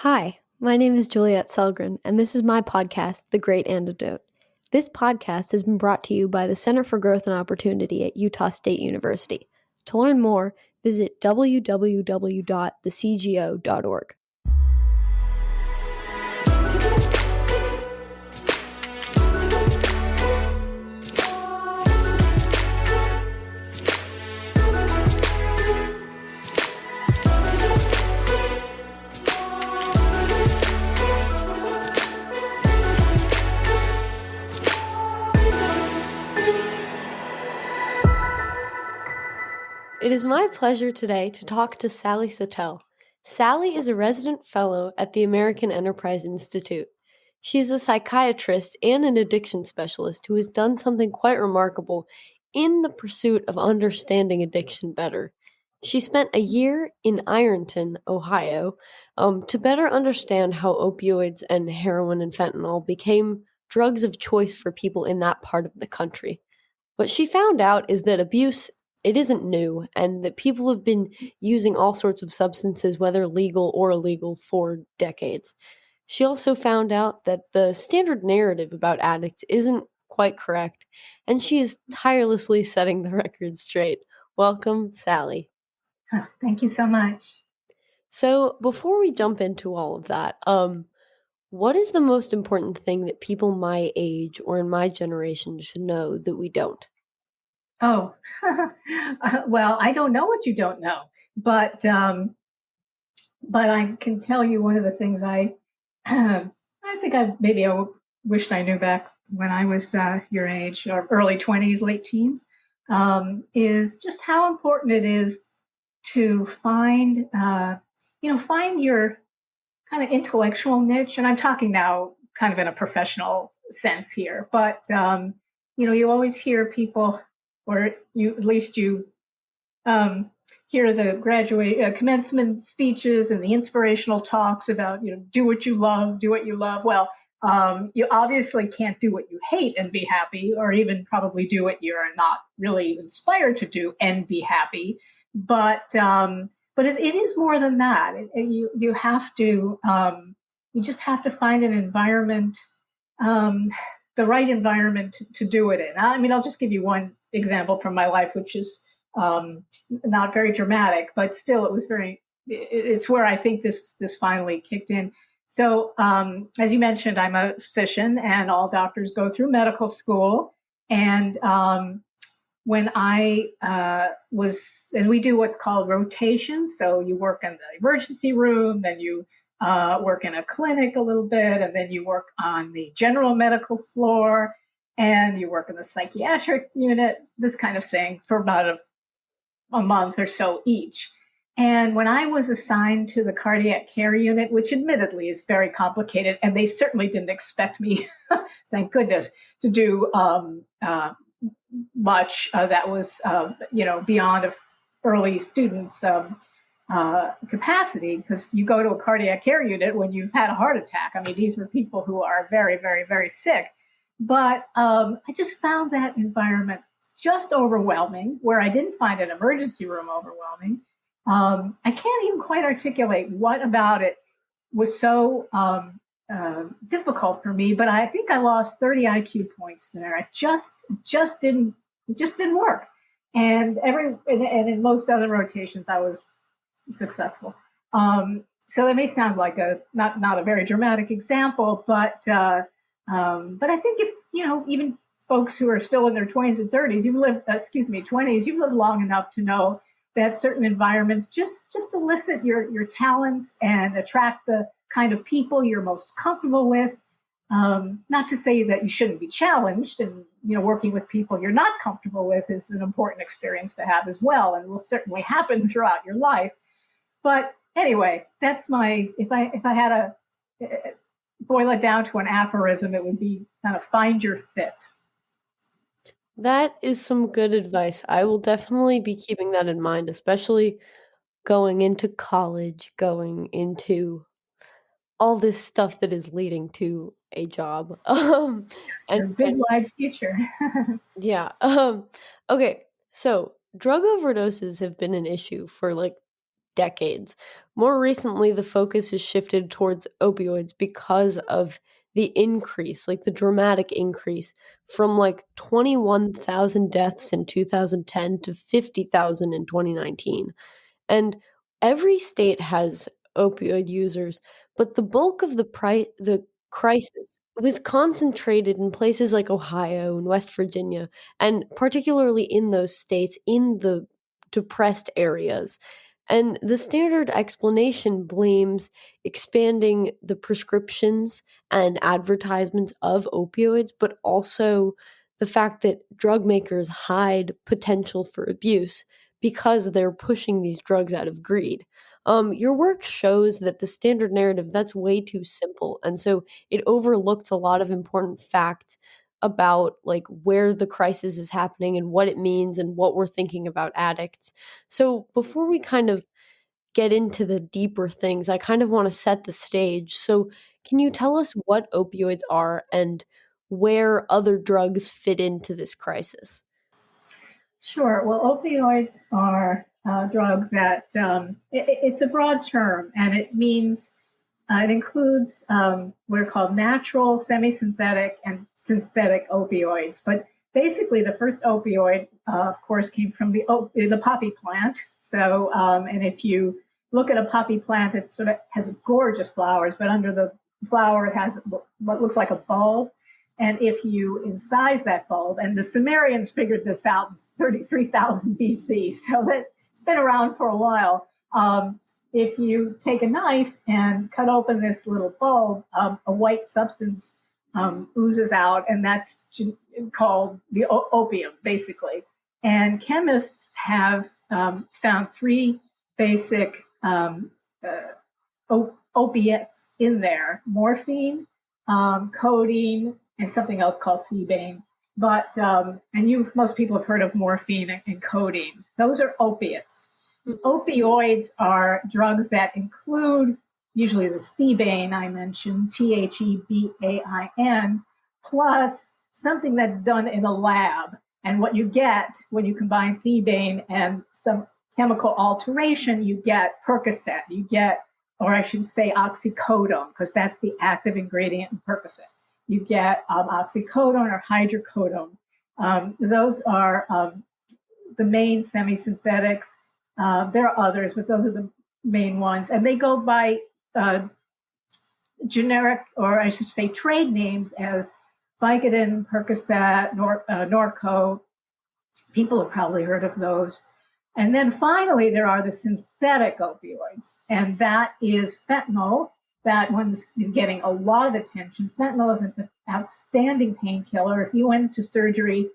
Hi, my name is Juliet Selgren, and this is my podcast, The Great Antidote. This podcast has been brought to you by the Center for Growth and Opportunity at Utah State University. To learn more, visit www.thecgo.org. It is my pleasure today to talk to Sally Satel. Sally is a resident fellow at the American Enterprise Institute. She is a psychiatrist and an addiction specialist who has done something quite remarkable in the pursuit of understanding addiction better. She spent a year in Ironton, Ohio, to better understand how opioids and heroin and fentanyl became drugs of choice for people in that part of the country. What she found out is that abuse, it isn't new, and that people have been using all sorts of substances, whether legal or illegal, for decades. She also found out that the standard narrative about addicts isn't quite correct, and she is tirelessly setting the record straight. Welcome, Sally. Thank you so much. So, before we jump into all of that, what is the most important thing that people my age or in my generation should know that we don't? Oh, well, I don't know what you don't know, but I can tell you one of the things I think I wished I knew back when I was your age, or early 20s, late teens, is just how important it is to find your kind of intellectual niche. And I'm talking now kind of in a professional sense here, but you always hear people, or you hear the commencement speeches and the inspirational talks about, do what you love, do what you love. Well, you obviously can't do what you hate and be happy, or even probably do what you're not really inspired to do and be happy. But it is more than that. You have to you just have to find an environment, the right environment to do it in. I mean, I'll just give you one example from my life, which is not very dramatic, but still, it's where I think this finally kicked in. So, as you mentioned, I'm a physician, and all doctors go through medical school. And when I and we do what's called rotation. So you work in the emergency room, then you work in a clinic a little bit, and then you work on the general medical floor, and you work in the psychiatric unit, this kind of thing, for about a month or so each. And when I was assigned to the cardiac care unit, which admittedly is very complicated, and they certainly didn't expect me, thank goodness, to do much that was, beyond a early student's capacity, because you go to a cardiac care unit when you've had a heart attack. I mean, these are people who are very, very, very sick. But I just found that environment just overwhelming, where I didn't find an emergency room overwhelming. I can't even quite articulate what about it was so difficult for me, but I think I lost 30 IQ points there. It just didn't work. And in most other rotations, I was successful. So that may sound like not a very dramatic example, but I think if even folks who are still in their 20s and 30s, 20s, you've lived long enough to know that certain environments just elicit your talents and attract the kind of people you're most comfortable with. Not to say that you shouldn't be challenged, and working with people you're not comfortable with is an important experience to have as well, and will certainly happen throughout your life. But anyway, that's if I had to boil it down to an aphorism, it would be kind of find your fit. That is some good advice. I will definitely be keeping that in mind, especially going into college, going into all this stuff that is leading to a job. Your big wide future. Yeah. Okay. So drug overdoses have been an issue for decades. More recently, the focus has shifted towards opioids because of the increase, like the dramatic increase from like 21,000 deaths in 2010 to 50,000 in 2019. And every state has opioid users, but the bulk of the crisis was concentrated in places like Ohio and West Virginia, and particularly in those states in the depressed areas. And the standard explanation blames expanding the prescriptions and advertisements of opioids, but also the fact that drug makers hide potential for abuse because they're pushing these drugs out of greed. Your work shows that the standard narrative, that's way too simple. And so it overlooks a lot of important facts about like where the crisis is happening and what it means and what we're thinking about addicts. So before we kind of get into the deeper things, I kind of want to set the stage. So can you tell us what opioids are and where other drugs fit into this crisis? Sure. Well, opioids are a drug that it's a broad term, and it means it includes what are called natural, semi-synthetic, and synthetic opioids. But basically, the first opioid, of course, came from the poppy plant. So, and if you look at a poppy plant, it sort of has gorgeous flowers, but under the flower, it has what looks like a bulb. And if you incise that bulb, and the Sumerians figured this out in 33,000 BC, so that it's been around for a while. If you take a knife and cut open this little bulb, a white substance oozes out, and that's called the opium, basically. And chemists have found three basic opiates in there: morphine, codeine, and something else called thebaine. But and most people have heard of morphine and codeine. Those are opiates. Opioids are drugs that include usually the thebaine I mentioned, thebain, plus something that's done in a lab. And what you get when you combine thebaine and some chemical alteration, you get Percocet, you get, or I should say oxycodone, because that's the active ingredient in Percocet. You get oxycodone or hydrocodone. Those are the main semi-synthetics. There are others, but those are the main ones. And they go by generic, or I should say trade names as Vicodin, Percocet, Norco. People have probably heard of those. And then finally, there are the synthetic opioids, and that is fentanyl. That one's been getting a lot of attention. Fentanyl is an outstanding painkiller. If you went to surgery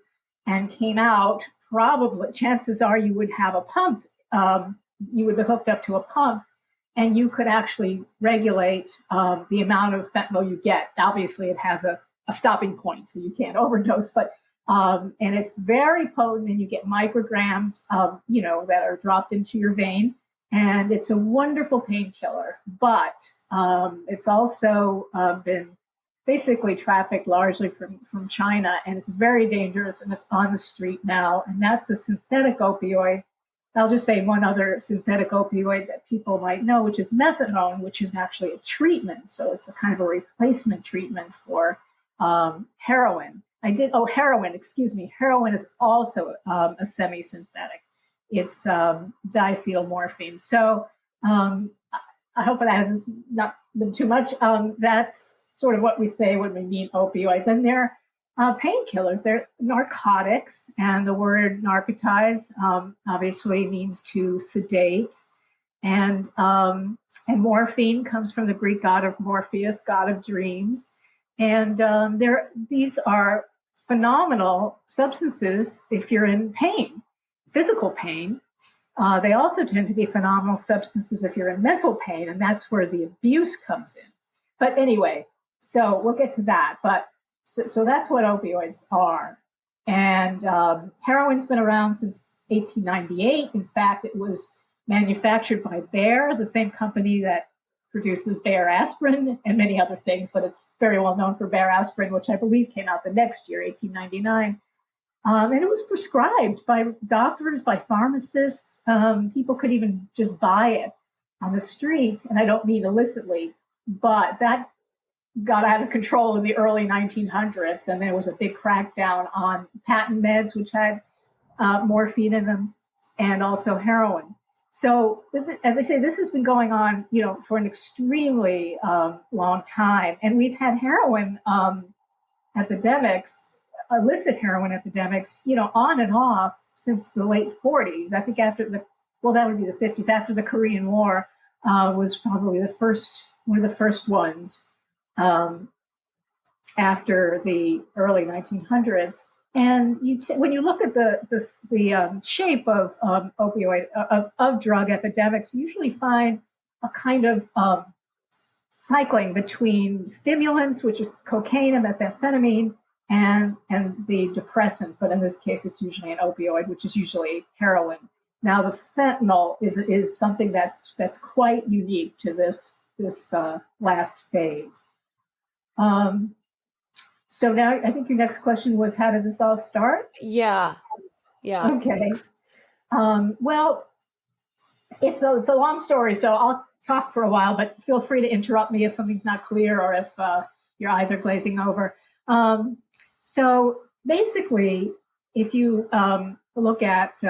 and came out, probably chances are you would have a pump. You would be hooked up to a pump, and you could actually regulate the amount of fentanyl you get. Obviously, it has a stopping point, so you can't overdose, but and it's very potent, and you get micrograms, that are dropped into your vein, and it's a wonderful painkiller. But it's also been basically trafficked largely from China, and it's very dangerous, and it's on the street now, and that's a synthetic opioid. I'll just say one other synthetic opioid that people might know, which is methadone, which is actually a treatment. So it's a kind of a replacement treatment for heroin. Heroin, excuse me. Heroin is also a semi-synthetic. It's diacetylmorphine. So I hope that has not been too much. That's sort of what we say when we mean opioids. And they're painkillers. They're narcotics. And the word narcotize obviously means to sedate. And morphine comes from the Greek god of Morpheus, god of dreams. And these are phenomenal substances if you're in pain, physical pain. They also tend to be phenomenal substances if you're in mental pain, and that's where the abuse comes in. But anyway, so we'll get to that. But so that's what opioids are. And heroin's been around since 1898. In fact, it was manufactured by Bayer, the same company that produces Bayer aspirin and many other things, but it's very well known for Bayer aspirin, which I believe came out the next year, 1899. And it was prescribed by doctors, by pharmacists. People could even just buy it. on the street, and I don't mean illicitly, but that got out of control in the early 1900s, and there was a big crackdown on patent meds, which had morphine in them, and also heroin. So, as I say, this has been going on, for an extremely long time, and we've had heroin epidemics, illicit heroin epidemics, on and off since the late 40s. I think that would be the 50s, after the Korean War, was probably one of the first ones after the early 1900s. And when you look at the shape of opioid of drug epidemics, you usually find a kind of cycling between stimulants, which is cocaine and methamphetamine, and the depressants. But in this case, it's usually an opioid, which is usually heroin. Now, the fentanyl is something that's quite unique to this last phase. So now I think your next question was, how did this all start? Yeah. Okay. Well, it's a long story, so I'll talk for a while, but feel free to interrupt me if something's not clear or if your eyes are glazing over. So basically, if you look at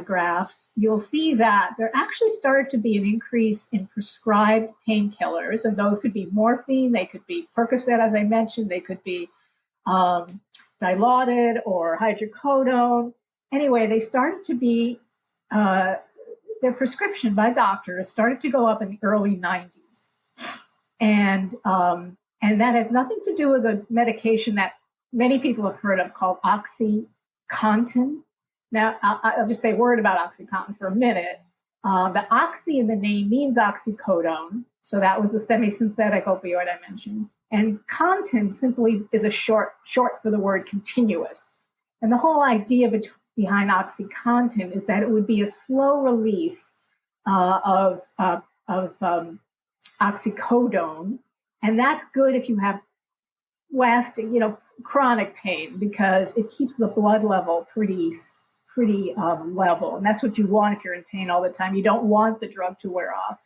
graphs, you'll see that there actually started to be an increase in prescribed painkillers, and those could be morphine, they could be Percocet, as I mentioned, they could be Dilaudid or hydrocodone. Anyway, they started to be their prescription by doctors started to go up in the early 90s, and that has nothing to do with a medication that many people have heard of called OxyContin. Now, I'll just say a word about OxyContin for a minute. The oxy in the name means oxycodone, so that was the semi-synthetic opioid I mentioned. And contin simply is a short for the word continuous. And the whole idea behind OxyContin is that it would be a slow release of oxycodone, and that's good if you have lasting, chronic pain, because it keeps the blood level pretty level, and that's what you want if you're in pain all the time. You don't want the drug to wear off.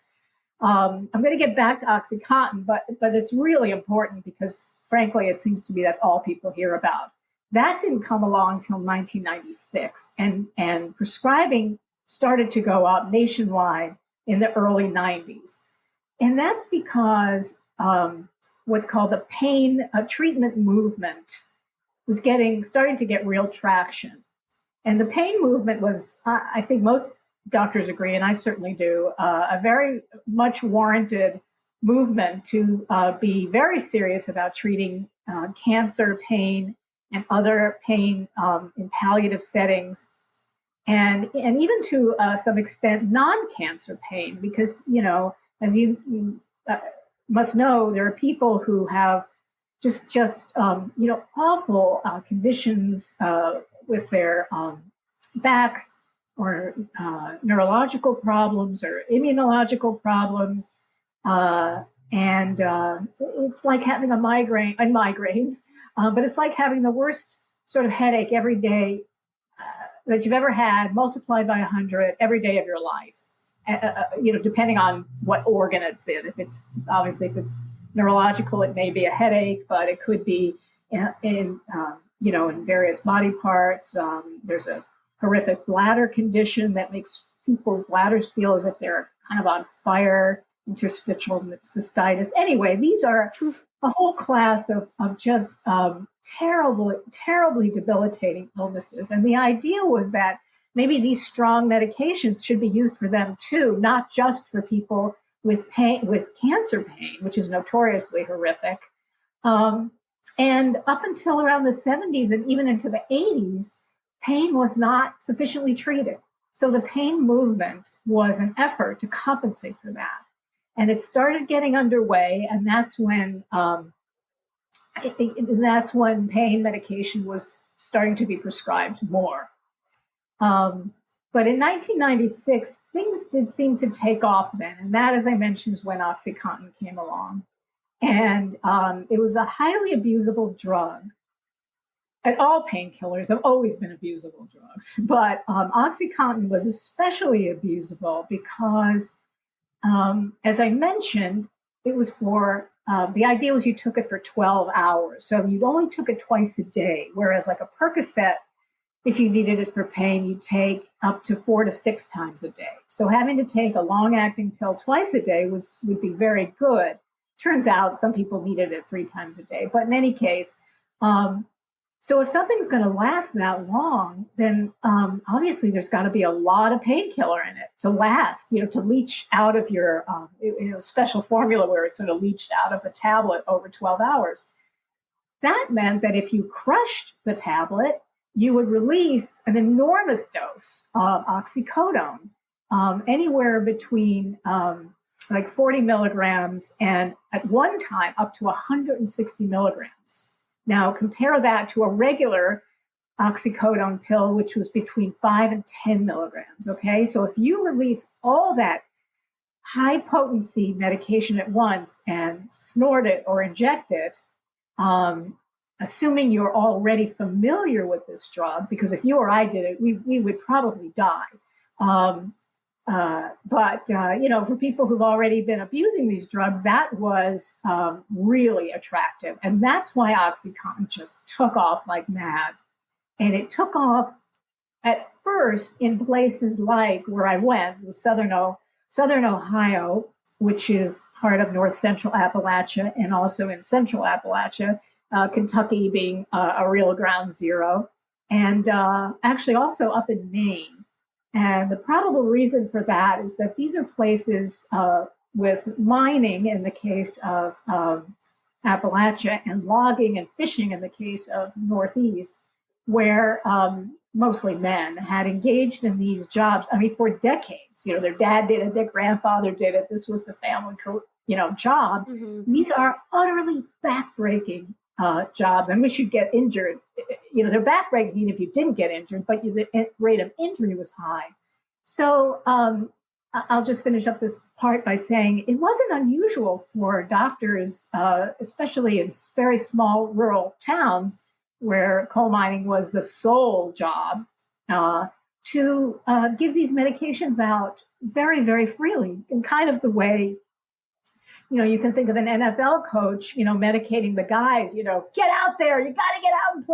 I'm going to get back to OxyContin, but it's really important because, frankly, it seems to me that's all people hear about. That didn't come along until 1996, and prescribing started to go up nationwide in the early 90s. And that's because what's called the pain treatment movement was starting to get real traction. And the pain movement was, I think most doctors agree, and I certainly do, a very much warranted movement to be very serious about treating cancer pain and other pain in palliative settings, and even to some extent non-cancer pain, because, as you must know, there are people who have just awful conditions with their backs, or neurological problems, or immunological problems, and it's like having a migraine and migraines, but it's like having the worst sort of headache every day that you've ever had, multiplied by 100 every day of your life. Depending on what organ it's in. If it's neurological, it may be a headache, but it could be in various body parts. There's a horrific bladder condition that makes people's bladders feel as if they're kind of on fire, interstitial cystitis. Anyway, these are a whole class of just terribly debilitating illnesses. And the idea was that maybe these strong medications should be used for them too, not just for people with cancer pain, which is notoriously horrific. And up until around the 70s and even into the 80s, pain was not sufficiently treated. So the pain movement was an effort to compensate for that. And it started getting underway, and that's when pain medication was starting to be prescribed more. But in 1996, things did seem to take off then. And that, as I mentioned, is when OxyContin came along. And it was a highly abusable drug. And all painkillers have always been abusable drugs. But OxyContin was especially abusable because as I mentioned, it was for the idea was you took it for 12 hours. So you only took it twice a day, whereas like a Percocet, if you needed it for pain, you take up to 4 to 6 times a day. So having to take a long-acting pill twice a day would be very good. Turns out some people needed it 3 times a day. But in any case, so if something's going to last that long, then obviously there's got to be a lot of painkiller in it to last, to leach out of your special formula where it's sort of leached out of the tablet over 12 hours. That meant that if you crushed the tablet, you would release an enormous dose of oxycodone, anywhere between like 40 milligrams and at one time up to 160 milligrams. Now, compare that to a regular oxycodone pill, which was between 5 and 10 milligrams. Okay, so if you release all that high potency medication at once and snort it or inject it, assuming you're already familiar with this drug, because if you or I did it, we would probably die. But for people who've already been abusing these drugs, that was really attractive. And that's why OxyContin just took off like mad. And it took off at first in places like where I went, Southern Ohio, which is part of North Central Appalachia, and also in Central Appalachia, Kentucky being a real ground zero, and actually also up in Maine. And the probable reason for that is that these are places with mining in the case of Appalachia and logging and fishing in the case of Northeast, where mostly men had engaged in these jobs, for decades. Their dad did it, their grandfather did it. This was the family, job. Mm-hmm. These are utterly backbreaking jobs. I wish you'd get injured. They're backbreaking if you didn't get injured, but the rate of injury was high. So I'll just finish up this part by saying it wasn't unusual for doctors, especially in very small rural towns where coal mining was the sole job, to give these medications out very, very freely, in kind of the way, you can think of an NFL coach, medicating the guys, get out there, you got to get out and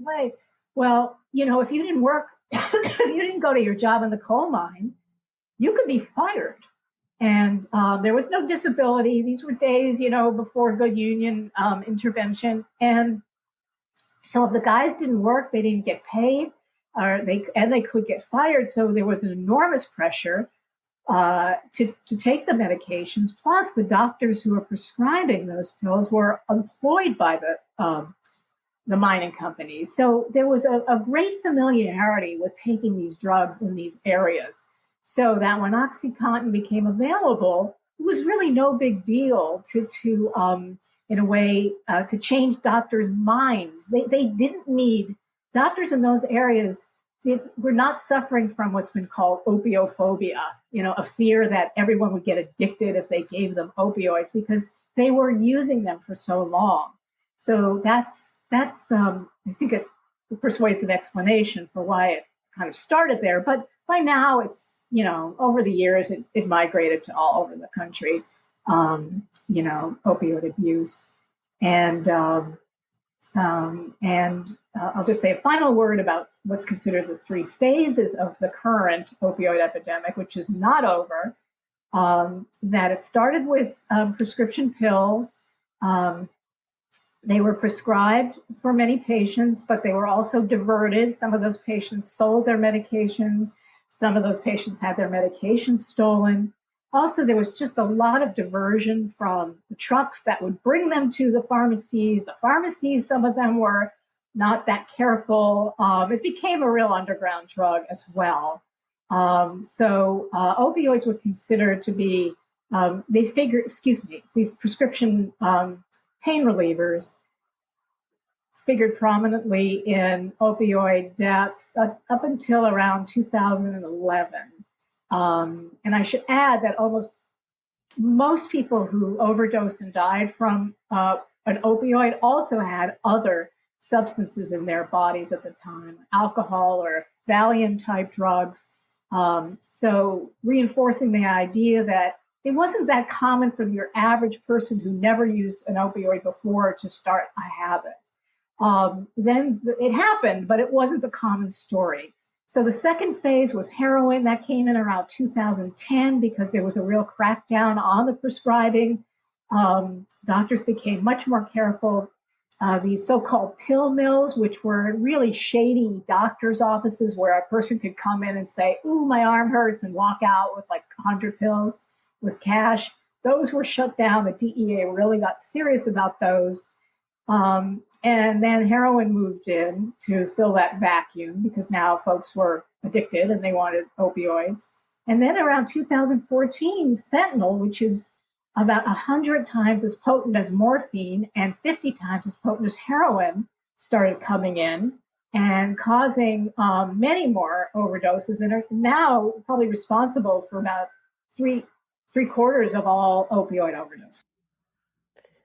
play, Well, if you didn't work, if you didn't go to your job in the coal mine, you could be fired. And there was no disability. These were days, before good union intervention. And so if the guys didn't work, they didn't get paid, or they could get fired. So there was an enormous pressure to take the medications. Plus, the doctors who were prescribing those pills were employed by the mining companies. So there was a great familiarity with taking these drugs in these areas. So that when OxyContin became available, it was really no big deal to in a way, to change doctors' minds. They didn't need, doctors in those areas were not suffering from what's been called opiophobia, a fear that everyone would get addicted if they gave them opioids, because they were using them for so long. So that's I think a persuasive explanation for why it kind of started there. But by now it's, over the years, it migrated to all over the country, opioid abuse. And I'll just say a final word about what's considered the 3 phases of the current opioid epidemic, which is not over. That it started with prescription pills. They were prescribed for many patients, but they were also diverted. Some of those patients sold their medications. Some of those patients had their medications stolen. Also, there was just a lot of diversion from the trucks that would bring them to the pharmacies. The pharmacies, some of them were not that careful. It became a real underground drug as well. So opioids were considered to be, these prescription pain relievers figured prominently in opioid deaths up until around 2011. And I should add that almost most people who overdosed and died from an opioid also had other substances in their bodies at the time, alcohol or Valium type drugs. So reinforcing the idea that it wasn't that common for your average person who never used an opioid before to start a habit. Then it happened, but it wasn't the common story. So the second phase was heroin. That came in around 2010 because there was a real crackdown on the prescribing. Doctors became much more careful. These so-called pill mills, which were really shady doctors' offices where a person could come in and say, "Ooh, my arm hurts," and walk out with like 100 pills with cash. Those were shut down. The DEA really got serious about those. And then heroin moved in to fill that vacuum because now folks were addicted and they wanted opioids. And then around 2014, fentanyl, which is about 100 times as potent as morphine and 50 times as potent as heroin, started coming in and causing many more overdoses, and are now probably responsible for about three quarters of all opioid overdoses.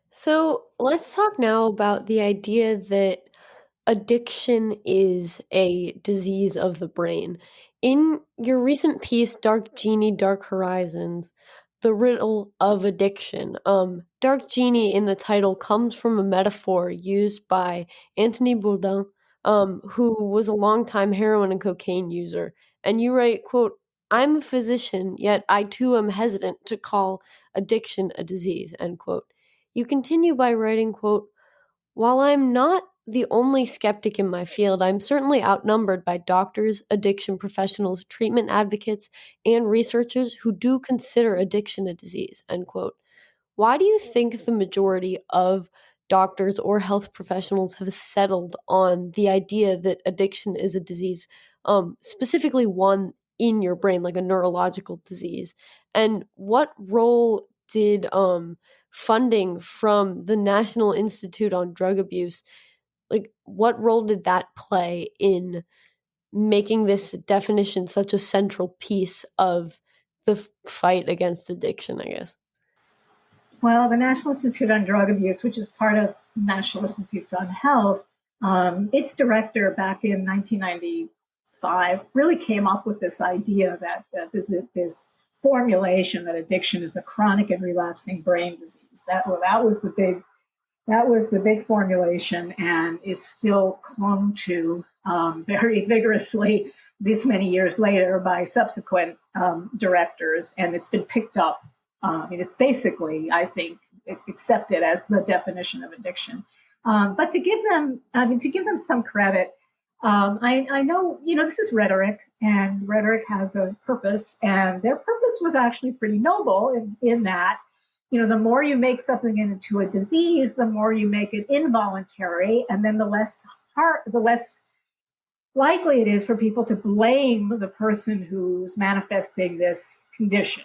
So let's talk now about the idea that addiction is a disease of the brain. In your recent piece, Dark Genie, Dark Horizons, The Riddle of Addiction, Dark Genie in the title comes from a metaphor used by Anthony Bourdain, who was a longtime heroin and cocaine user. And you write, quote, "I'm a physician, yet I too am hesitant to call addiction a disease," end quote. You continue by writing, quote, "While I'm not the only skeptic in my field, I'm certainly outnumbered by doctors, addiction professionals, treatment advocates, and researchers who do consider addiction a disease," end quote. Why do you think the majority of doctors or health professionals have settled on the idea that addiction is a disease, specifically one in your brain, like a neurological disease? And what role did funding from the National Institute on Drug Abuse, like what role did that play in making this definition such a central piece of the fight against addiction, I guess? Well, the National Institute on Drug Abuse, which is part of National Institutes on Health, its director back in 1995 really came up with this idea that this formulation that addiction is a chronic and relapsing brain disease. That was the big formulation, and is still clung to very vigorously this many years later by subsequent directors, and it's been picked up. I mean, it's basically, I think, accepted as the definition of addiction. But to give them some credit, I know, this is rhetoric, and rhetoric has a purpose, and their purpose was actually pretty noble in that, the more you make something into a disease, the more you make it involuntary, and then the less likely it is for people to blame the person who's manifesting this condition.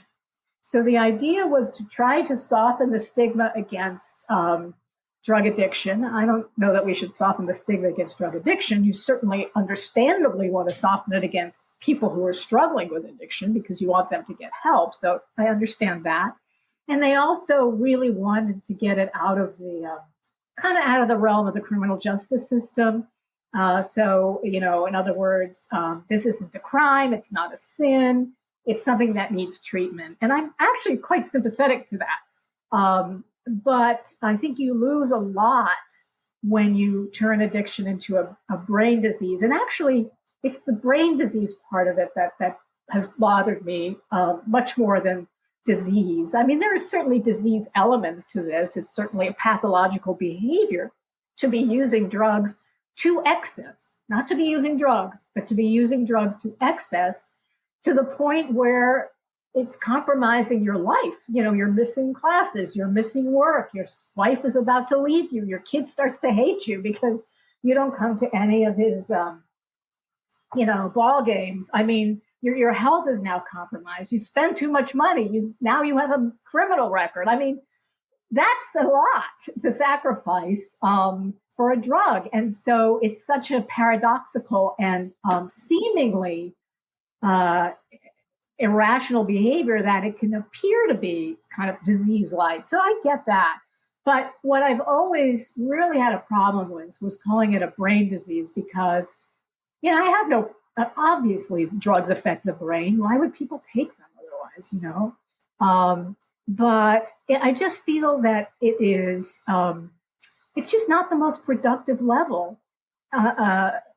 So the idea was to try to soften the stigma against drug addiction. I don't know that we should soften the stigma against drug addiction. You certainly understandably want to soften it against people who are struggling with addiction because you want them to get help. So I understand that. And they also really wanted to get it out of the kind of out of the realm of the criminal justice system. So, in other words, this isn't a crime. It's not a sin. It's something that needs treatment. And I'm actually quite sympathetic to that. But I think you lose a lot when you turn addiction into a brain disease. And actually, it's the brain disease part of it that has bothered me much more than disease. I mean, there are certainly disease elements to this. It's certainly a pathological behavior to be using drugs to excess, not to be using drugs, but to be using drugs to excess to the point where it's compromising your life. You're missing classes, you're missing work, your wife is about to leave you, your kid starts to hate you because you don't come to any of his, ball games. I mean, your health is now compromised. You spend too much money. Now you have a criminal record. I mean, that's a lot to sacrifice for a drug. And so it's such a paradoxical and seemingly irrational behavior that it can appear to be kind of disease-like. So I get that. But what I've always really had a problem with was calling it a brain disease because, I have no, obviously drugs affect the brain. Why would people take them otherwise, Um, but I just feel that it's just not the most productive level,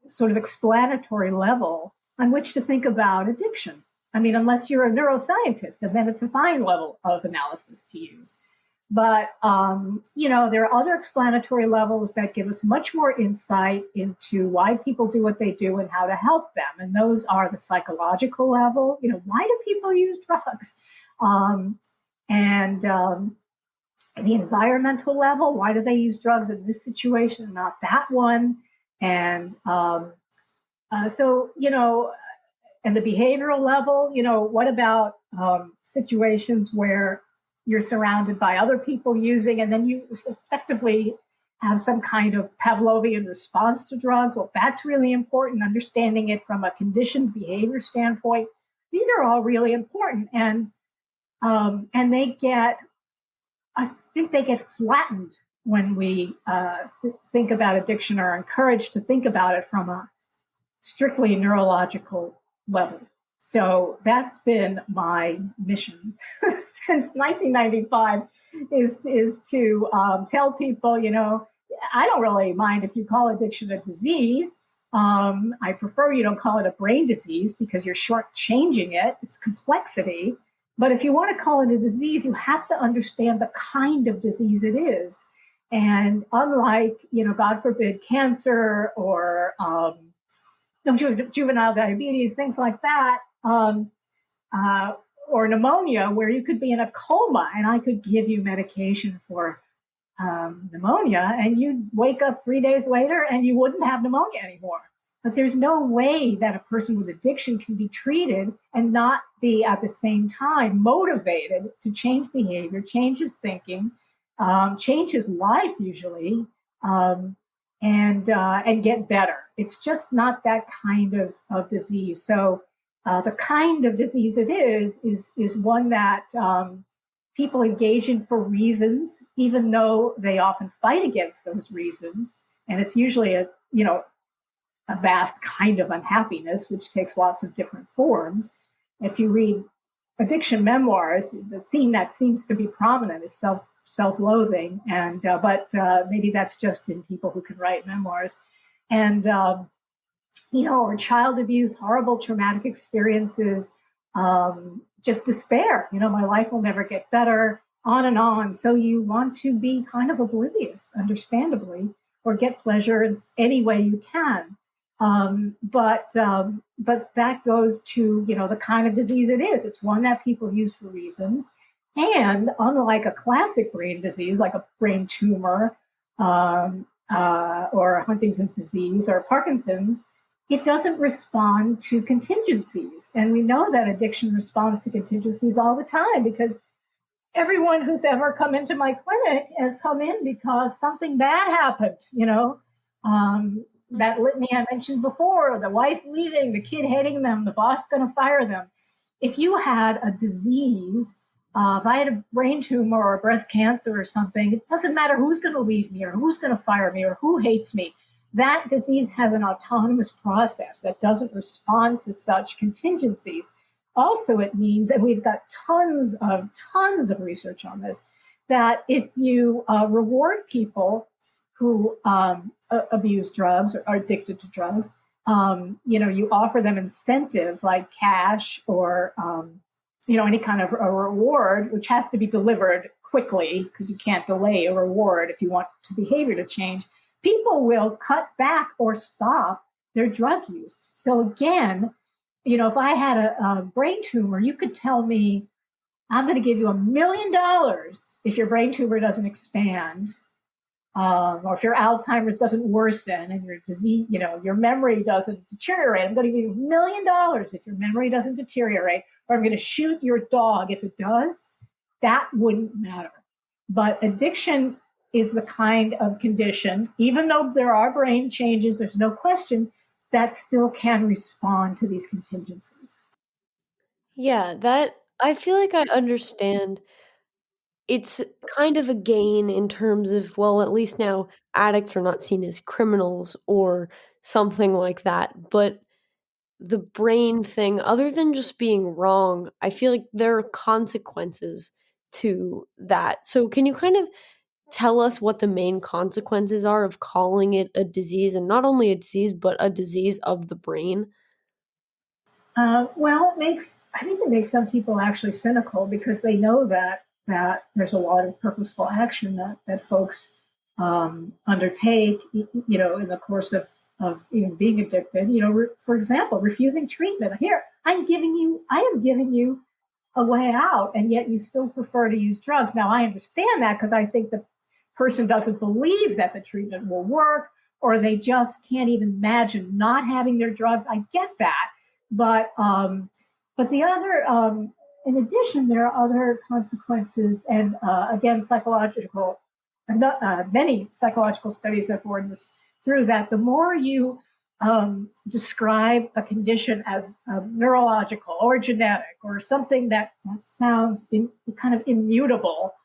sort of explanatory level on which to think about addiction. I mean, unless you're a neuroscientist, and then it's a fine level of analysis to use. But there are other explanatory levels that give us much more insight into why people do what they do and how to help them. And those are the psychological level. Why do people use drugs? And The environmental level. Why do they use drugs in this situation and not that one? And so, and the behavioral level, what about situations where you're surrounded by other people using, and then you effectively have some kind of Pavlovian response to drugs? Well, that's really important, understanding it from a conditioned behavior standpoint. These are all really important, and I think they get flattened when we think about addiction, or are encouraged to think about it from a strictly neurological level. So that's been my mission since 1995, is to tell people, I don't really mind if you call addiction a disease. I prefer you don't call it a brain disease, because you're shortchanging it. It's complexity. But if you want to call it a disease, you have to understand the kind of disease it is. And unlike, God forbid, cancer or juvenile diabetes, things like that, uh, or pneumonia, where you could be in a coma and I could give you medication for pneumonia, and you'd wake up 3 days later and you wouldn't have pneumonia anymore. But there's no way that a person with addiction can be treated and not be at the same time motivated to change behavior, change his thinking, change his life usually, um, and get better. It's just not that kind of disease. So the kind of disease it is one that people engage in for reasons, even though they often fight against those reasons. And it's usually a vast kind of unhappiness, which takes lots of different forms. If you read addiction memoirs, the theme that seems to be prominent is self-loathing, and maybe that's just in people who can write memoirs, and or child abuse, horrible traumatic experiences, just despair. My life will never get better, on and on. So you want to be kind of oblivious, understandably, or get pleasure in any way you can. But that goes to the kind of disease it is. It's one that people use for reasons, and unlike a classic brain disease like a brain tumor, or Huntington's disease or Parkinson's, it doesn't respond to contingencies. And we know that addiction responds to contingencies all the time, because everyone who's ever come into my clinic has come in because something bad happened, that litany I mentioned before, the wife leaving, the kid hating them, the boss going to fire them. If you had a disease, if I had a brain tumor or breast cancer or something, it doesn't matter who's going to leave me or who's going to fire me or who hates me. That disease has an autonomous process that doesn't respond to such contingencies. Also, it means, and we've got tons of research on this, that if you reward people who abuse drugs or are addicted to drugs, you offer them incentives like cash or any kind of a reward, which has to be delivered quickly, because you can't delay a reward if you want behavior to change. People will cut back or stop their drug use. So again, if I had a brain tumor, you could tell me, I'm going to give you $1 million if your brain tumor doesn't expand, or if your Alzheimer's doesn't worsen and your disease, your memory doesn't deteriorate. I'm going to give you $1 million if your memory doesn't deteriorate, or I'm going to shoot your dog if it does. That wouldn't matter. But addiction is the kind of condition, even though there are brain changes, there's no question, that still can respond to these contingencies. Yeah, I feel like I understand. It's kind of a gain in terms of, well, at least now addicts are not seen as criminals or something like that. But the brain thing, other than just being wrong, I feel like there are consequences to that. So can you kind of tell us what the main consequences are of calling it a disease, and not only a disease, but a disease of the brain? Well, I think it makes some people actually cynical because they know that there's a lot of purposeful action that folks undertake, in the course of even being addicted. For example, refusing treatment. Here, I am giving you a way out, and yet you still prefer to use drugs. Now, I understand that because I think the person doesn't believe that the treatment will work, or they just can't even imagine not having their drugs. I get that, but the other, in addition, there are other consequences, and again, many psychological studies have borne this through that the more you describe a condition as neurological or genetic or something that sounds kind of immutable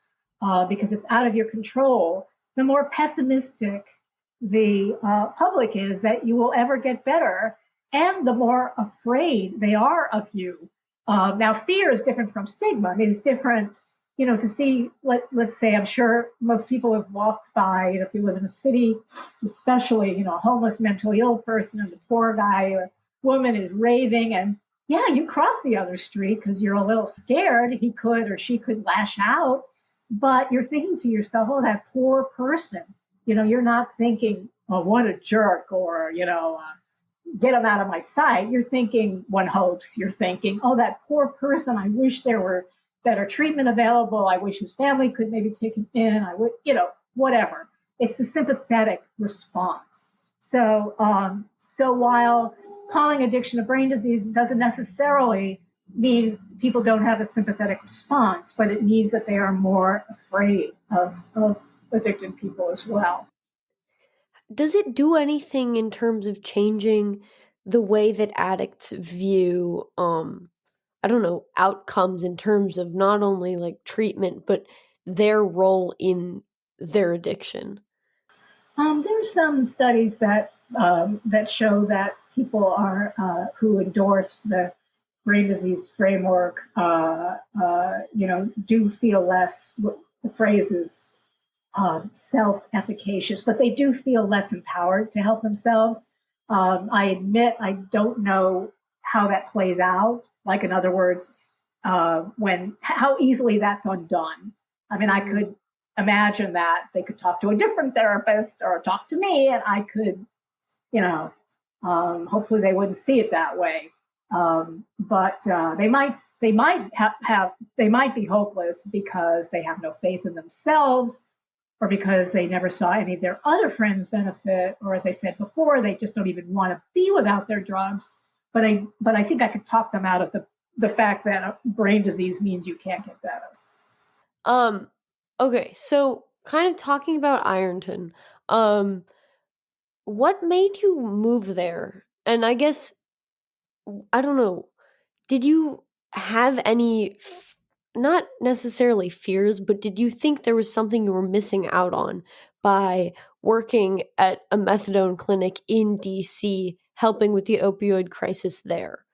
because it's out of your control, the more pessimistic the public is that you will ever get better, and the more afraid they are of you. Now, fear is different from stigma. I mean, it's different, to see, let's say, I'm sure most people have walked by, if you live in a city, especially, a homeless mentally ill person, and the poor guy or woman is raving, and yeah, you cross the other street because you're a little scared he could or she could lash out, but you're thinking to yourself, oh, that poor person. You're not thinking, oh, what a jerk, or, get them out of my sight. You're thinking, one hopes, you're thinking, oh, that poor person, I wish there were better treatment available. I wish his family could maybe take him in. I would, whatever. It's a sympathetic response. So while calling addiction a brain disease doesn't necessarily mean people don't have a sympathetic response, but it means that they are more afraid of addicted people as well. Does it do anything in terms of changing the way that addicts view, I don't know, outcomes in terms of not only like treatment, but their role in their addiction? There's some studies that show that people are who endorse the brain disease framework, do feel less. The phrase is self-efficacious, but they do feel less empowered to help themselves. I admit I don't know how that plays out. Like, in other words, when how easily that's undone. I mean, I could imagine that they could talk to a different therapist or talk to me, and I could, you know, hopefully they wouldn't see it that way. But they might be hopeless because they have no faith in themselves, or because they never saw any of their other friends benefit, or as I said before, they just don't even want to be without their drugs. But I think I could talk them out of the fact that brain disease means you can't get better. Um, okay, so kind of talking about Ironton, um, what made you move there? And I guess, I don't know, did you have any, not necessarily fears, but did you think there was something you were missing out on by working at a methadone clinic in DC, helping with the opioid crisis there?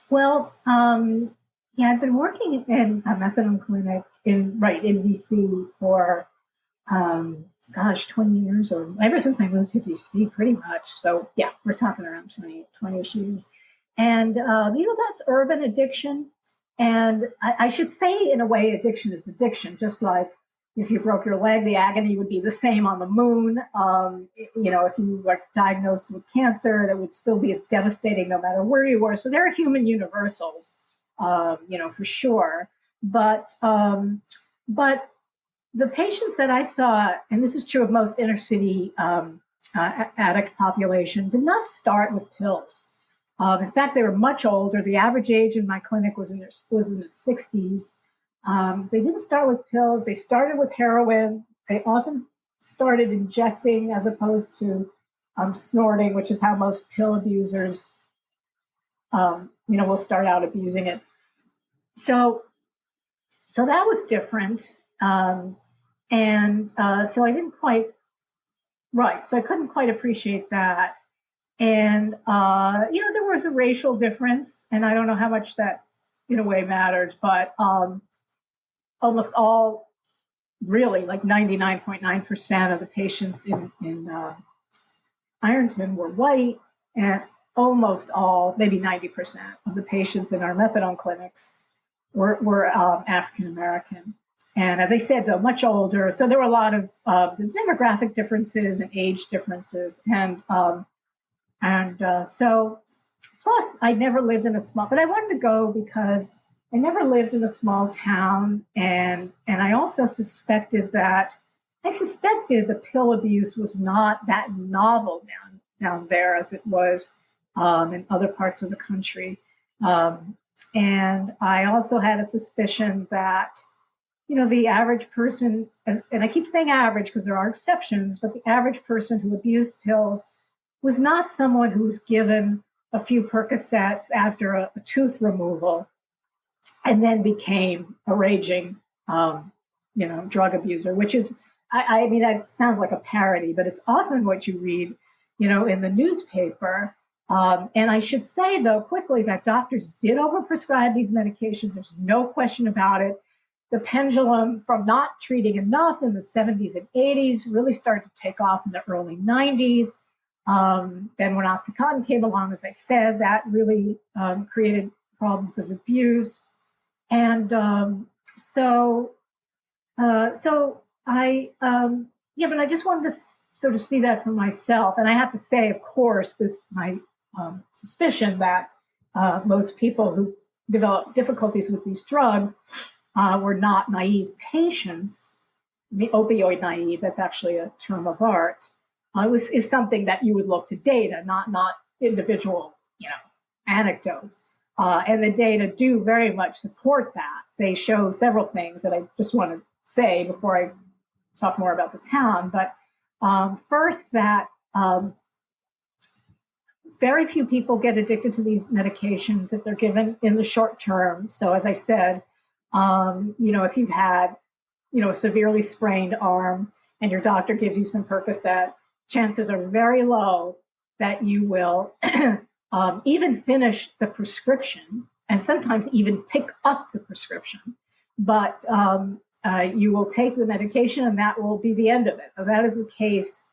Well, yeah, I've been working in a methadone clinic in DC for gosh, 20 years, or ever since I moved to DC, pretty much. So yeah, we're talking around 20-ish years. And, that's urban addiction. And I should say, in a way, addiction is addiction, just like if you broke your leg, the agony would be the same on the moon. If you were diagnosed with cancer, that would still be as devastating no matter where you were. So there are human universals, for sure. But the patients that I saw, and this is true of most inner city addict population, did not start with pills. In fact, they were much older. The average age in my clinic was in the 60s. They didn't start with pills. They started with heroin. They often started injecting as opposed to snorting, which is how most pill abusers, will start out abusing it. So that was different. And so I didn't quite, right. So I couldn't quite appreciate that. And, there was a racial difference, and I don't know how much that in a way mattered, but almost all, really, like 99.9% of the patients in Ironton were white, and almost all, maybe 90% of the patients in our methadone clinics were African American. And as I said, though, much older. So there were a lot of the demographic differences and age differences. So, plus, I never lived in a small, but I wanted to go because I never lived in a small town. And I also suspected the pill abuse was not that novel down there as it was in other parts of the country. And I also had a suspicion that, the average person, and I keep saying average because there are exceptions, but the average person who abused pills was not someone who was given a few Percocets after a tooth removal and then became a raging, drug abuser, which is, I mean, that sounds like a parody, but it's often what you read, in the newspaper. And I should say, though, quickly, that doctors did overprescribe these medications. There's no question about it. The pendulum from not treating enough in the 70s and 80s really started to take off in the early 90s. Then when OxyContin came along, as I said, that really created problems of abuse. And but I just wanted to sort of see that for myself. And I have to say, of course, my suspicion that most people who develop difficulties with these drugs were not naive patients, the opioid naive, that's actually a term of art, is something that you would look to data, not individual, anecdotes. And the data do very much support that. They show several things that I just want to say before I talk more about the town. But first, that very few people get addicted to these medications if they're given in the short term. So as I said, if you've had, a severely sprained arm and your doctor gives you some Percocet, chances are very low that you will even finish the prescription and sometimes even pick up the prescription. But you will take the medication and that will be the end of it. So that is the case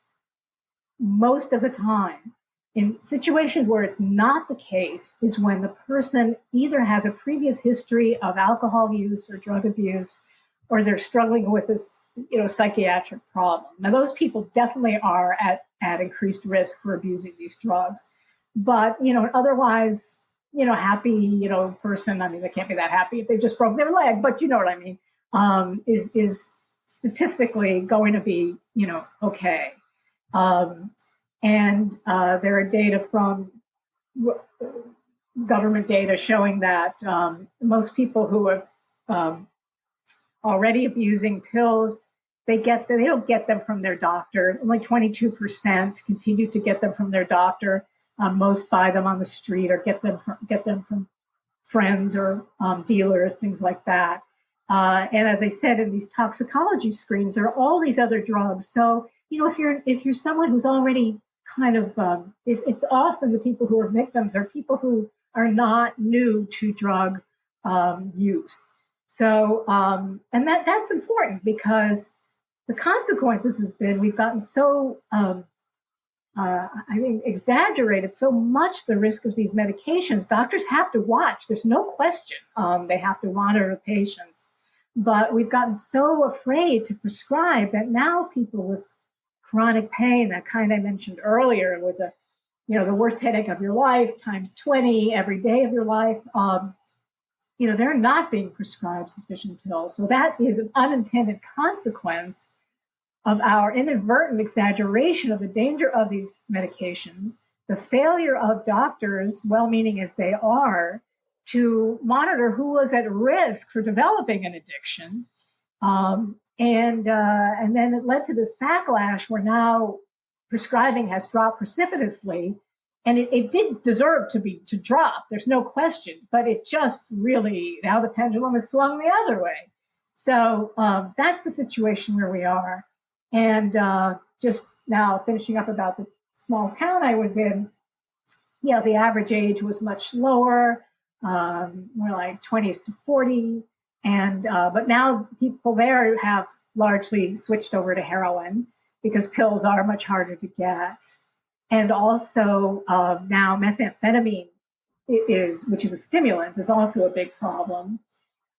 most of the time. In situations where it's not the case is when the person either has a previous history of alcohol use or drug abuse, or they're struggling with this, psychiatric problem. Now, those people definitely are at increased risk for abusing these drugs. But, otherwise, happy, person, I mean, they can't be that happy if they just broke their leg, but you know what I mean, is statistically going to be, okay. And there are data from government data showing that most people who have already abusing pills, they don't get them from their doctor. Only 22% continue to get them from their doctor. Most buy them on the street or get them from friends or dealers, things like that. And as I said, in these toxicology screens, there are all these other drugs. So if you're someone who's already kind of, it's often the people who are victims are people who are not new to drug use. So, and that's important because the consequences has been we've gotten so, exaggerated so much the risk of these medications. Doctors have to watch. There's no question. They have to monitor the patients. But we've gotten so afraid to prescribe that now people with chronic pain, that kind I mentioned earlier, with the worst headache of your life times 20 every day of your life, they're not being prescribed sufficient pills. So that is an unintended consequence of our inadvertent exaggeration of the danger of these medications, the failure of doctors, well-meaning as they are, to monitor who was at risk for developing an addiction. And then it led to this backlash where now prescribing has dropped precipitously. And it did deserve to drop. There's no question. But it just really, now the pendulum has swung the other way. So that's the situation where we are. And just now finishing up about the small town I was in, the average age was much lower, more like 20s to 40. And but now people there have largely switched over to heroin because pills are much harder to get. And also now methamphetamine which is a stimulant, is also a big problem.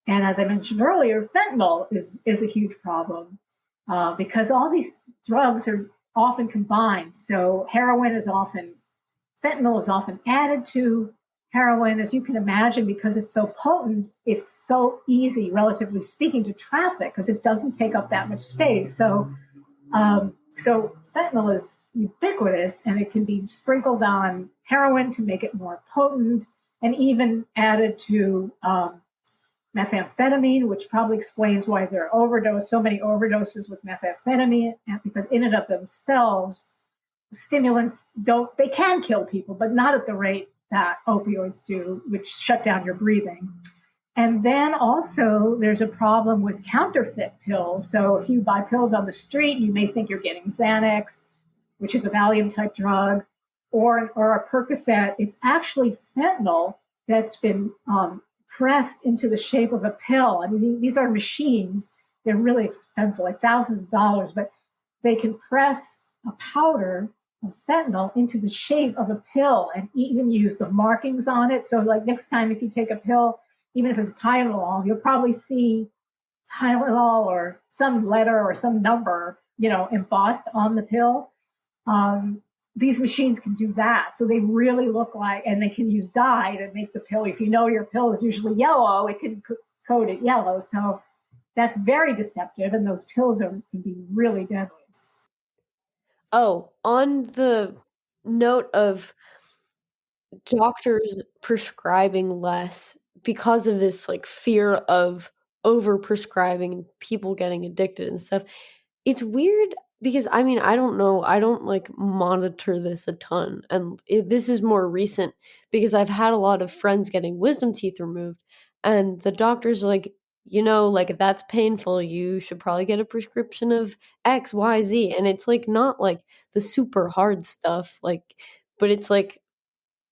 And as I mentioned earlier, fentanyl is a huge problem because all these drugs are often combined. So fentanyl is often added to heroin, as you can imagine, because it's so potent. It's so easy, relatively speaking, to traffic because it doesn't take up that much space. So fentanyl is ubiquitous, and it can be sprinkled on heroin to make it more potent, and even added to methamphetamine, which probably explains why there are so many overdoses with methamphetamine, because in and of themselves, stimulants they can kill people, but not at the rate that opioids do, which shut down your breathing. And then also there's a problem with counterfeit pills. So if you buy pills on the street, you may think you're getting Xanax, which is a Valium type drug, or a Percocet. It's actually fentanyl that's been pressed into the shape of a pill. I mean, these are machines. They're really expensive, like thousands of dollars, but they can press a powder of fentanyl into the shape of a pill and even use the markings on it. So like next time if you take a pill, even if it's Tylenol, you'll probably see Tylenol or some letter or some number, embossed on the pill. These machines can do that. So they really look like, and they can use dye to make the pill. If you know your pill is usually yellow, it can coat it yellow. So that's very deceptive, and those pills can be really deadly. Oh, on the note of doctors prescribing less because of this like fear of over prescribing and people getting addicted and stuff. It's weird because I mean, I don't know, I don't like monitor this a ton. And this is more recent because I've had a lot of friends getting wisdom teeth removed, and the doctors are like, like that's painful. You should probably get a prescription of X, Y, Z. And it's like not like the super hard stuff, like, but it's like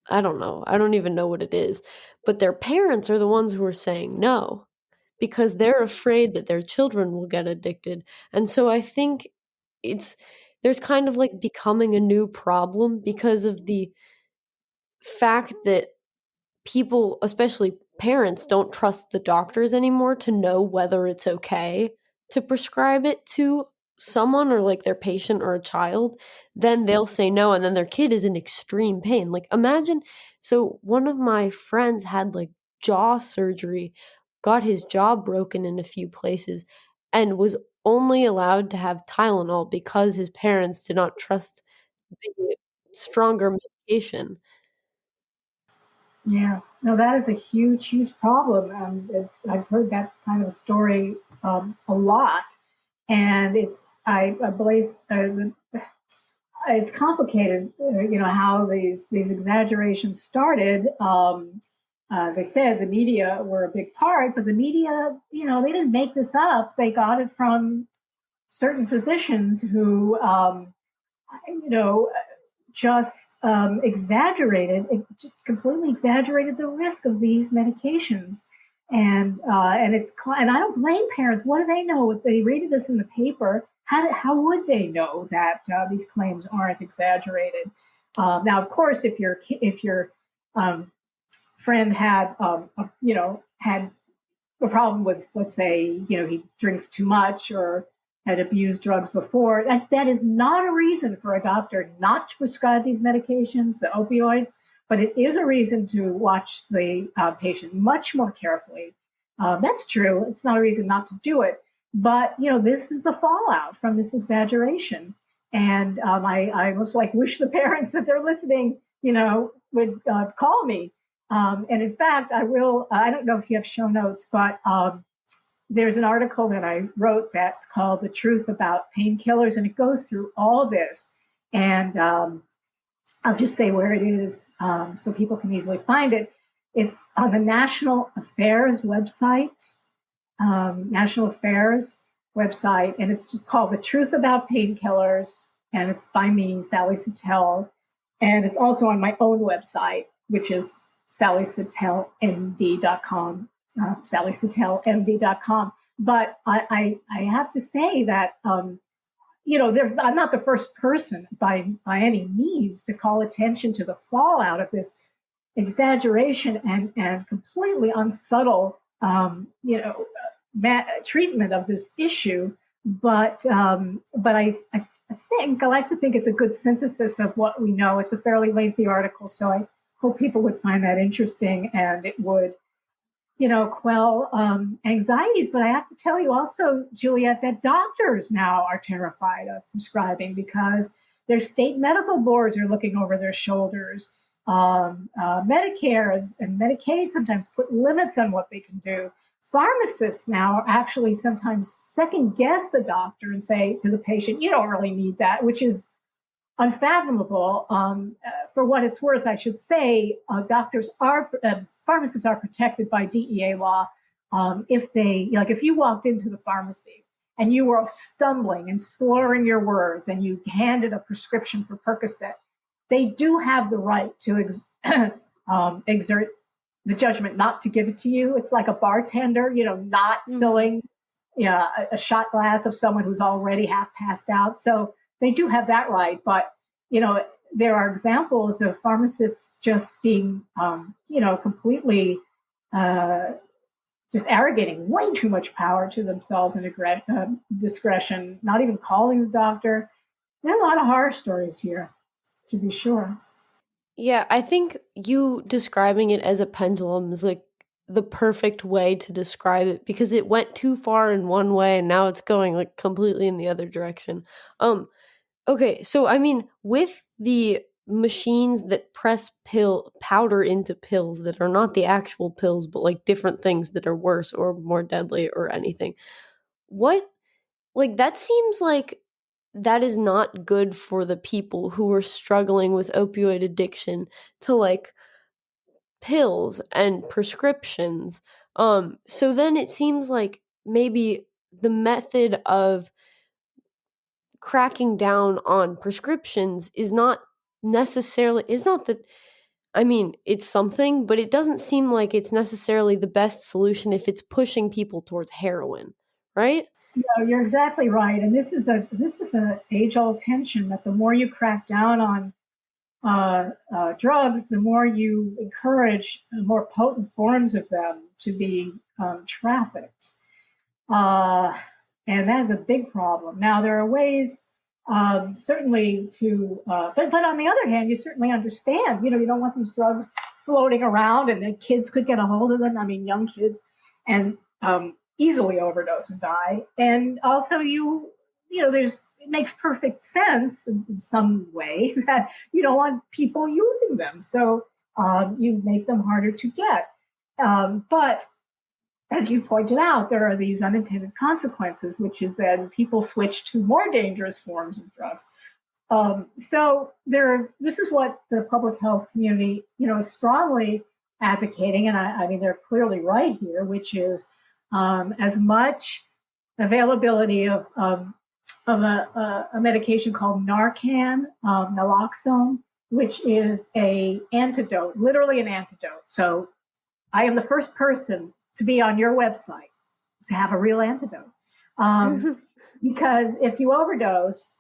I don't know. I don't even know what it is. But their parents are the ones who are saying no because they're afraid that their children will get addicted. And so I think it's there's kind of like becoming a new problem because of the fact that people, especially parents, don't trust the doctors anymore to know whether it's okay to prescribe it to someone or like their patient or a child. Then they'll say no, and then their kid is in extreme pain. Like, imagine. So, one of my friends had like jaw surgery, got his jaw broken in a few places, and was only allowed to have Tylenol because his parents did not trust the stronger medication. Yeah, no, that is a huge, huge problem. I've heard that kind of story a lot, and I believe it's complicated. How these exaggerations started. As I said, the media were a big part, but the media, they didn't make this up. They got it from certain physicians who, you know, just just completely exaggerated the risk of these medications. And I don't blame parents. What do they know if they read this in the paper? How would they know that these claims aren't exaggerated? Now, of course, if your friend had a problem with, let's say, he drinks too much or had abused drugs before, that is not a reason for a doctor not to prescribe these medications, the opioids, but it is a reason to watch the patient much more carefully. That's true. It's not a reason not to do it. But, this is the fallout from this exaggeration. And I was like, wish the parents, if they're listening, would call me. And in fact, I don't know if you have show notes, but there's an article that I wrote that's called The Truth About Painkillers, and it goes through all this. And I'll just say where it is so people can easily find it. It's on the National Affairs website, National Affairs website, and it's just called The Truth About Painkillers, and it's by me, Sally Satel. And it's also on my own website, which is sallysatelmd.com, sallysatelmd.com. But I have to say that, I'm not the first person by any means to call attention to the fallout of this exaggeration and completely unsubtle, treatment of this issue. But I like to think it's a good synthesis of what we know. It's a fairly lengthy article, so I hope people would find that interesting and it would, quell anxieties. But I have to tell you also, Juliet, that doctors now are terrified of prescribing because their state medical boards are looking over their shoulders. Medicare and Medicaid sometimes put limits on what they can do. Pharmacists now actually sometimes second guess the doctor and say to the patient, you don't really need that, which is unfathomable. For what it's worth, I should say, pharmacists are protected by DEA law. If you walked into the pharmacy and you were stumbling and slurring your words and you handed a prescription for Percocet, they do have the right to exert the judgment not to give it to you. It's like a bartender, not filling a shot glass of someone who's already half passed out. So they do have that right. But, there are examples of pharmacists just being, completely just arrogating way too much power to themselves and discretion, not even calling the doctor. There are a lot of horror stories here, to be sure. Yeah, I think you describing it as a pendulum is like the perfect way to describe it because it went too far in one way and now it's going like completely in the other direction. Okay, so I mean, with the machines that press powder into pills that are not the actual pills, but like different things that are worse or more deadly or anything, what that seems like that is not good for the people who are struggling with opioid addiction to like pills and prescriptions. So then it seems like maybe the method of cracking down on prescriptions is not necessarily, it's not that, I mean, it's something, but it doesn't seem like it's necessarily the best solution if it's pushing people towards heroin, right? You're exactly right, and this is a age old tension that the more you crack down on drugs, the more you encourage more potent forms of them to be trafficked. Uh, and that is a big problem. Now, there are ways, certainly, but on the other hand, you certainly understand, you don't want these drugs floating around and then kids could get a hold of them. I mean, young kids, and easily overdose and die. And also, it makes perfect sense in some way that you don't want people using them. So you make them harder to get. But as you pointed out, there are these unintended consequences, which is that people switch to more dangerous forms of drugs. This is what the public health community, is strongly advocating, and I mean they're clearly right here, which is as much availability of a medication called Narcan, naloxone, which is a antidote, literally an antidote. So I am the first person to be on your website to have a real antidote. Because if you overdose,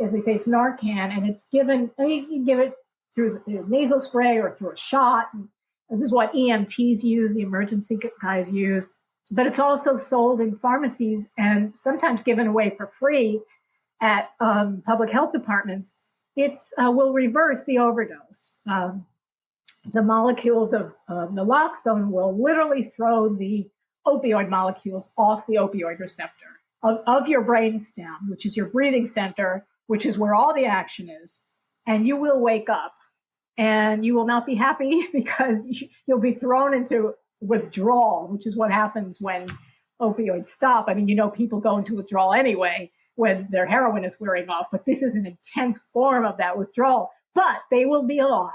as they say, it's Narcan, and it's given, you can give it through the nasal spray or through a shot. And this is what EMTs use, the emergency guys use. But it's also sold in pharmacies and sometimes given away for free at public health departments. It will reverse the overdose. The molecules of naloxone will literally throw the opioid molecules off the opioid receptor of your brainstem, which is your breathing center, which is where all the action is. And you will wake up and you will not be happy because you'll be thrown into withdrawal, which is what happens when opioids stop. I mean, people go into withdrawal anyway when their heroin is wearing off, but this is an intense form of that withdrawal, but they will be alive.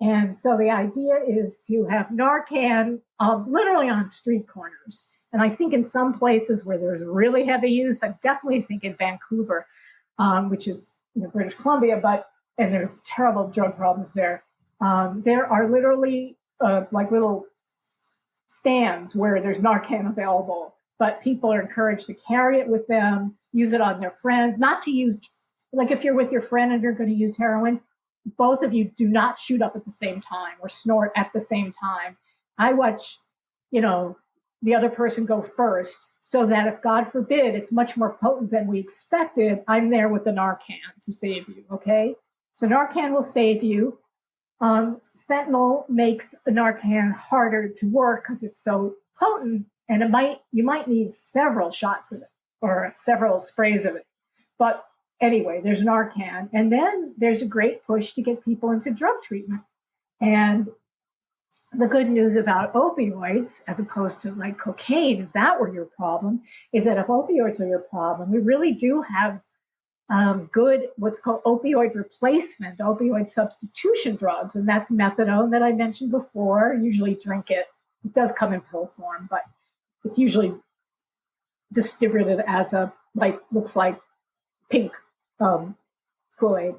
And so the idea is to have Narcan literally on street corners. And I think in some places where there's really heavy use, I definitely think in Vancouver, which is British Columbia, but and there's terrible drug problems there. There are literally like little stands where there's Narcan available, but people are encouraged to carry it with them, use it on their friends, not to use, like if you're with your friend and you're going to use heroin, both of you do not shoot up at the same time or snort at the same time. I watch, the other person go first so that if, God forbid, it's much more potent than we expected, I'm there with the Narcan to save you, okay? So Narcan will save you. Fentanyl makes the Narcan harder to work because it's so potent, and you might need several shots of it or several sprays of it. But anyway, there's Narcan, and then there's a great push to get people into drug treatment. And the good news about opioids, as opposed to like cocaine, if that were your problem, is that if opioids are your problem, we really do have good, what's called opioid replacement, opioid substitution drugs. And that's methadone that I mentioned before. Usually drink it. It does come in pill form, but it's usually distributed as looks like pink Kool-Aid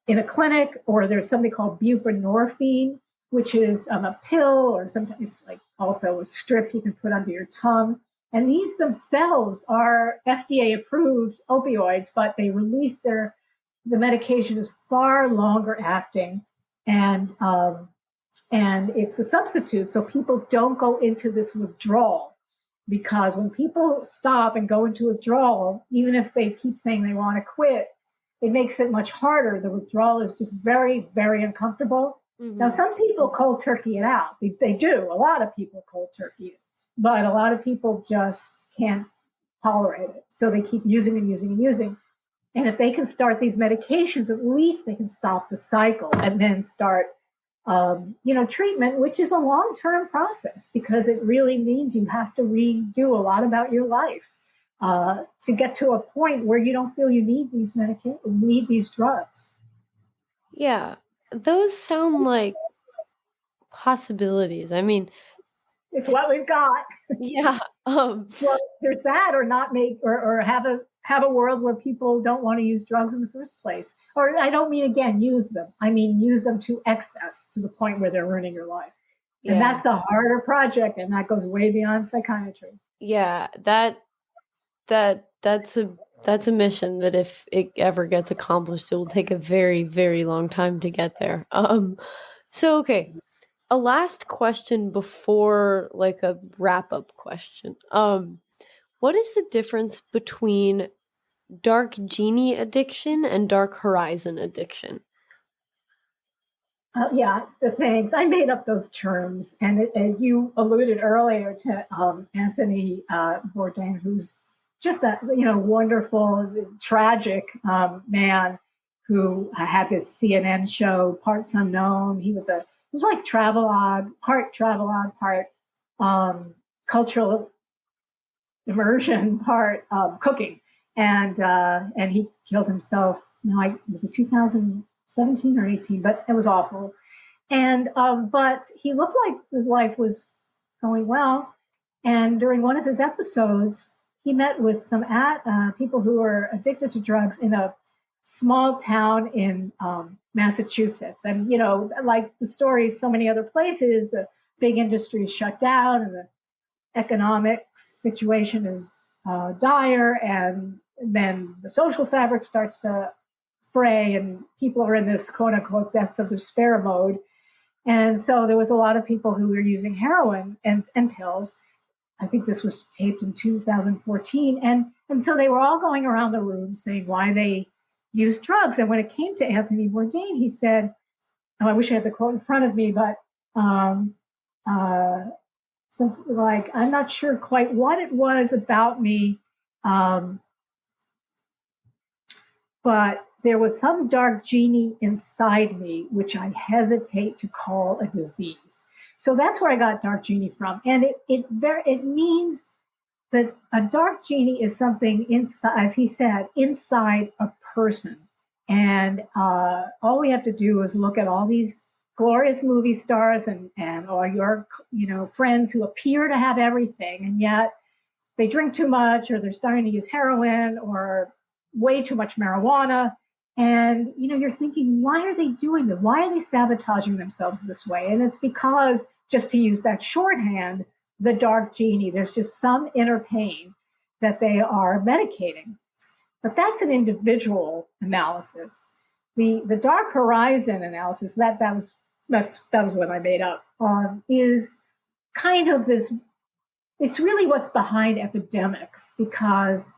in a clinic, or there's something called buprenorphine, which is a pill, or sometimes it's like also a strip you can put under your tongue. And these themselves are FDA approved opioids, but they release the medication is far longer acting, and it's a substitute. So people don't go into this withdrawal, because when people stop and go into withdrawal, even if they keep saying they want to quit, it makes it much harder. The withdrawal is just very, very uncomfortable. Mm-hmm. Now, some people cold turkey it out. They do. A lot of people cold turkey it. But a lot of people just can't tolerate it. So they keep using and using and using. And if they can start these medications, at least they can stop the cycle and then start, treatment, which is a long-term process, because it really means you have to redo a lot about your life to get to a point where you don't feel you need these need these drugs. Yeah, those sound like possibilities. I mean, it's what we've got. Yeah. Well, there's that, or not make, or have a world where people don't want to use drugs in the first place. Or I don't mean, again, use them. I mean, use them to excess, to the point where they're ruining your life. Yeah. And that's a harder project, and that goes way beyond psychiatry. Yeah, that's a mission that, if it ever gets accomplished, it will take a very, very long time to get there. So okay. A last question before, like, a wrap-up question. What is the difference between dark genie addiction and dark horizon addiction? Yeah, thanks. I made up those terms, and you alluded earlier to Anthony Bourdain, who's just a wonderful, tragic man who had this CNN show, Parts Unknown. He was like travelogue, part cultural immersion, part cooking, and he killed himself. Was it 2017 or 18? But it was awful. And but he looked like his life was going well. And during one of his episodes, he met with some people who were addicted to drugs in a small town in Massachusetts. And, like the story, so many other places, the big industry is shut down and the economic situation is dire. And then the social fabric starts to fray, and people are in this quote unquote deaths of despair mode. And so there was a lot of people who were using heroin and pills. I think this was taped in 2014. And so they were all going around the room saying why they used drugs. And when it came to Anthony Bourdain, he said, I wish I had the quote in front of me, but something like, I'm not sure quite what it was about me, but there was some dark genie inside me, which I hesitate to call a disease. So that's where I got dark genie from. And it means that a dark genie is something inside, as he said, inside a person. And all we have to do is look at all these glorious movie stars and or your friends who appear to have everything, and yet they drink too much, or they're starting to use heroin or way too much marijuana. And, you're thinking, why are they doing this? Why are they sabotaging themselves this way? And it's because, just to use that shorthand, the dark genie, there's just some inner pain that they are medicating. But that's an individual analysis. The dark horizon analysis, that was what I made up, is kind of this. It's really what's behind epidemics, because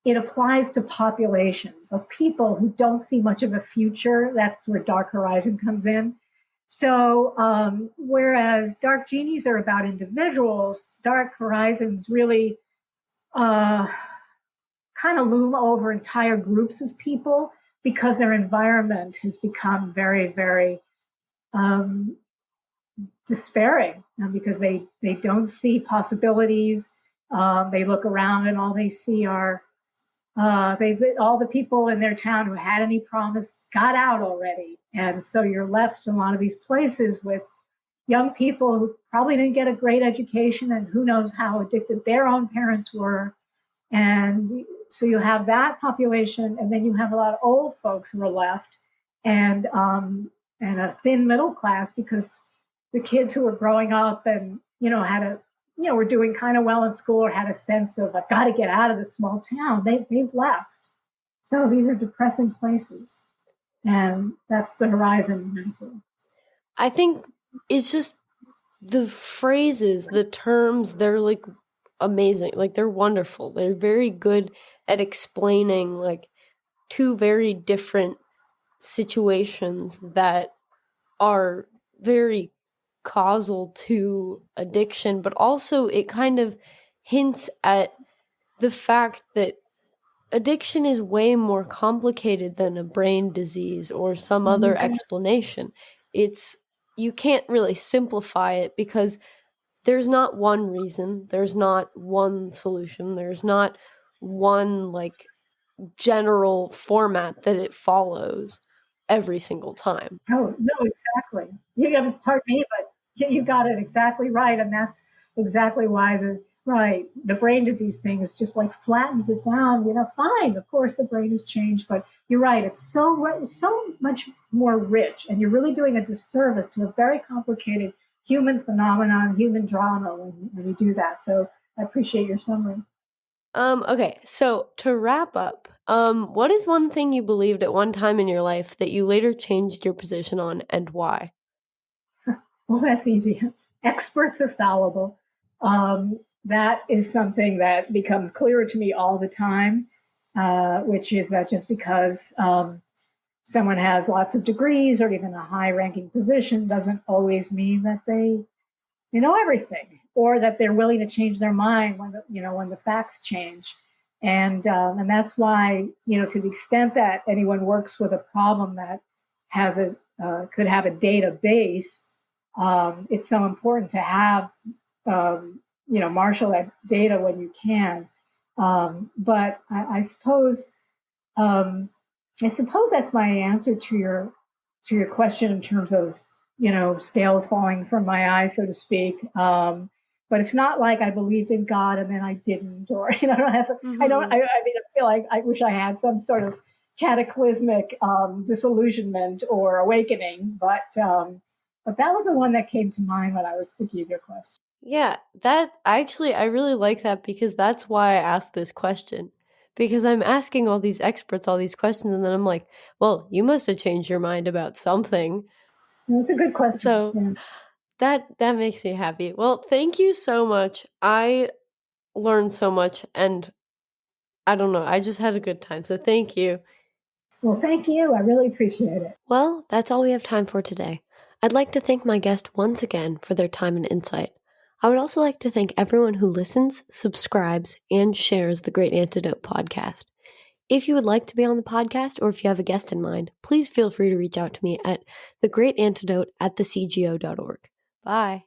it applies to populations of people who don't see much of a future. That's where dark horizon comes in. So, whereas dark genies are about individuals, dark horizons really kind of loom over entire groups of people, because their environment has become very, very um, despairing, because they don't see possibilities. They look around and all they see are all the people in their town who had any promise got out already. And so you're left in a lot of these places with young people who probably didn't get a great education, and who knows how addicted their own parents were. And so you have that population, and then you have a lot of old folks who are left, and a thin middle class, because the kids who were growing up and had a were doing kind of well in school, or had a sense of, I've got to get out of this small town. They've left. So these are depressing places, and that's the horizon metaphor. I think it's just the phrases, the terms, they're like amazing. Like they're wonderful. They're very good at explaining like two very different situations that are very causal to addiction, but also it kind of hints at the fact that addiction is way more complicated than a brain disease or some other explanation. You can't really simplify it, because there's not one reason, there's not one solution, there's not one like general format that it follows every single time. Oh, no, exactly. You haven't, pardon me, but you got it exactly right. And that's exactly why the brain disease thing is just like flattens it down. Fine, of course the brain has changed, but you're right. It's so much more rich, and you're really doing a disservice to a very complicated human phenomenon, human drama when you do that. So I appreciate your summary. Okay, so to wrap up, what is one thing you believed at one time in your life that you later changed your position on, and why? Well, that's easy. Experts are fallible. That is something that becomes clearer to me all the time, which is that just because someone has lots of degrees or even a high ranking position doesn't always mean that they know everything, or that they're willing to change their mind when the facts change. And that's why, to the extent that anyone works with a problem that has could have a database, it's so important to have marshal that data when you can. But I suppose that's my answer to your question, in terms of scales falling from my eyes, so to speak. But it's not like I believed in God and then I didn't, or I don't have. Mm-hmm. I mean, I feel like I wish I had some sort of cataclysmic disillusionment or awakening, but that was the one that came to mind when I was thinking of your question. Yeah, I really like that, because that's why I asked this question. Because I'm asking all these experts all these questions, and then I'm like, well, you must have changed your mind about something. That's a good question. So that makes me happy. Well, thank you so much. I learned so much, and I don't know, I just had a good time. So thank you. Well, thank you. I really appreciate it. Well, that's all we have time for today. I'd like to thank my guest once again for their time and insight. I would also like to thank everyone who listens, subscribes, and shares the Great Antidote podcast. If you would like to be on the podcast, or if you have a guest in mind, please feel free to reach out to me at thegreatantidote@thecgo.org. Bye.